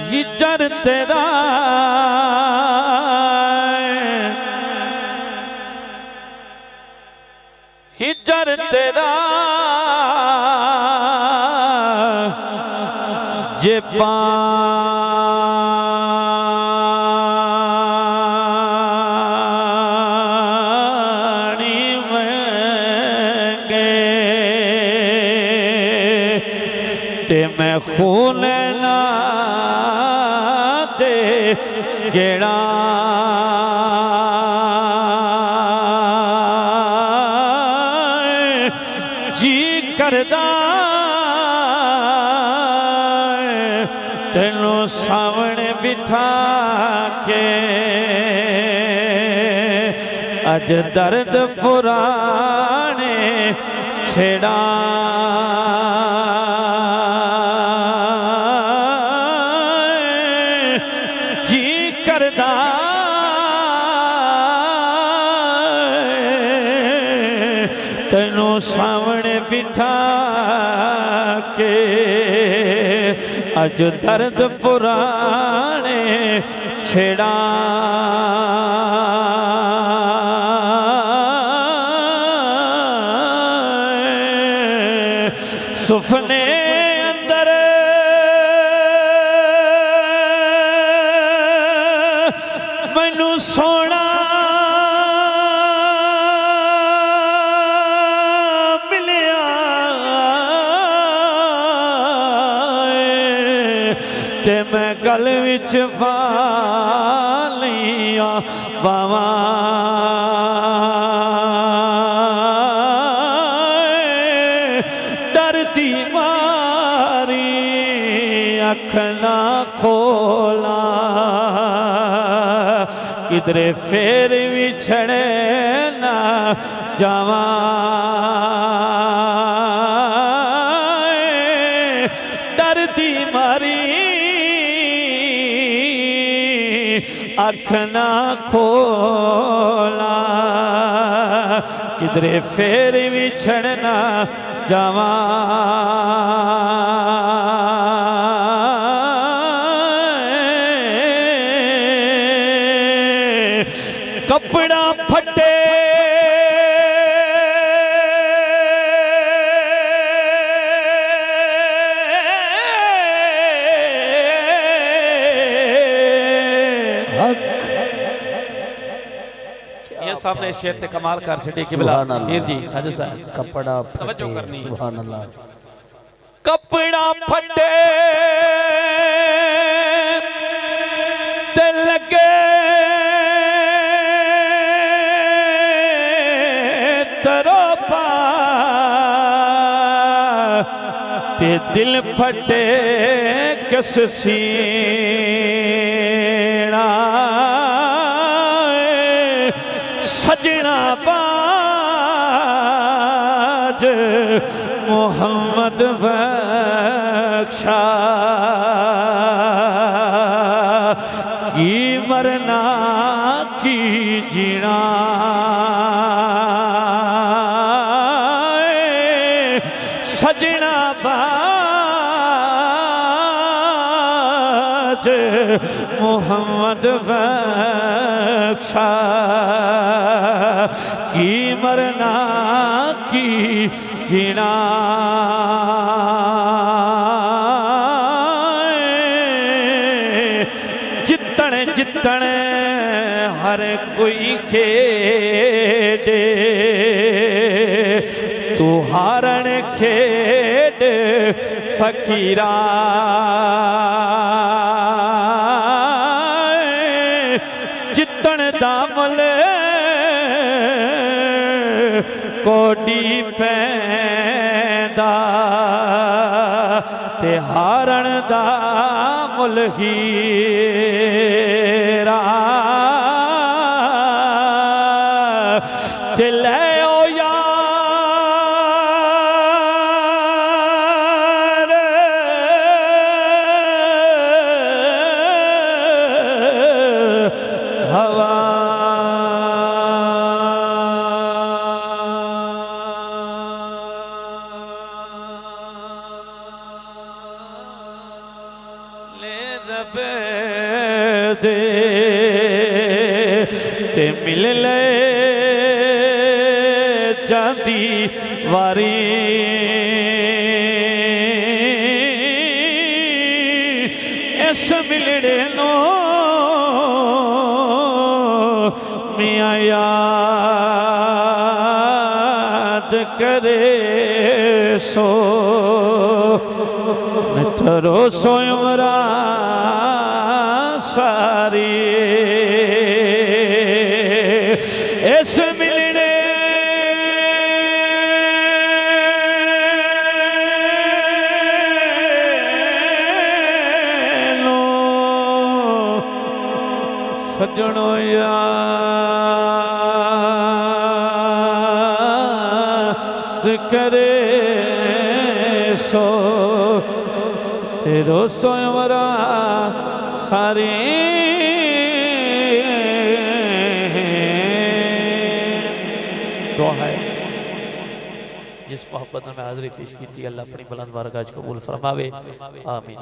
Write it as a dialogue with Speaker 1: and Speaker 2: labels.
Speaker 1: हिजर तेरा हिजर तेरा जे पानी मंगे ते मैं खून ना दे गेड़ा जी करदा तेनू सामने बिठा के अज दर्द पुराने छेड़ा जी करदा तेनू सामने बिठा के अज दर्द पुराने छेड़ा सुफने अंदर मैनू सोना ते मैं गल विच फालियां बावा डरदी मारी अख ना खोला किधरे फेर विछड़े ना जावा डरदी मारी अख ना खोला किधरे फेर विछड़ना जावा कपड़ा फटे सामने शेर से कमाल कर छड़ी किबला हीर जी खाजा साहब
Speaker 2: कपड़ा
Speaker 1: तवज्जो करनी
Speaker 2: सुभान अल्लाह
Speaker 1: कपड़ा फटे ते लगे तरोपा ते दिल फटे किस सीना सजना बाज मोहम्मद बख्शा की मरना की जीना सजना बाज मोहम्मद बख्शा की मरना की जीना जितन जितन हर कोई खेडे तू हारण खेड फकीरा जितन दामल कोडी पैदा ते हारण दा मुल हीरा ते ले ओ यार हवा मिल ले जाती वारी इस मिलने नो मियां याद करे सो थरो सो उमरा सारी इस मिलने नो सजनो याद करे सो तेरो सो उमरा सारी दुआ है जिस मोहब्बत में हाज़री पेश की थी अल्लाह अपनी बुलंद बारगाह कबूल फरमावे आमीन।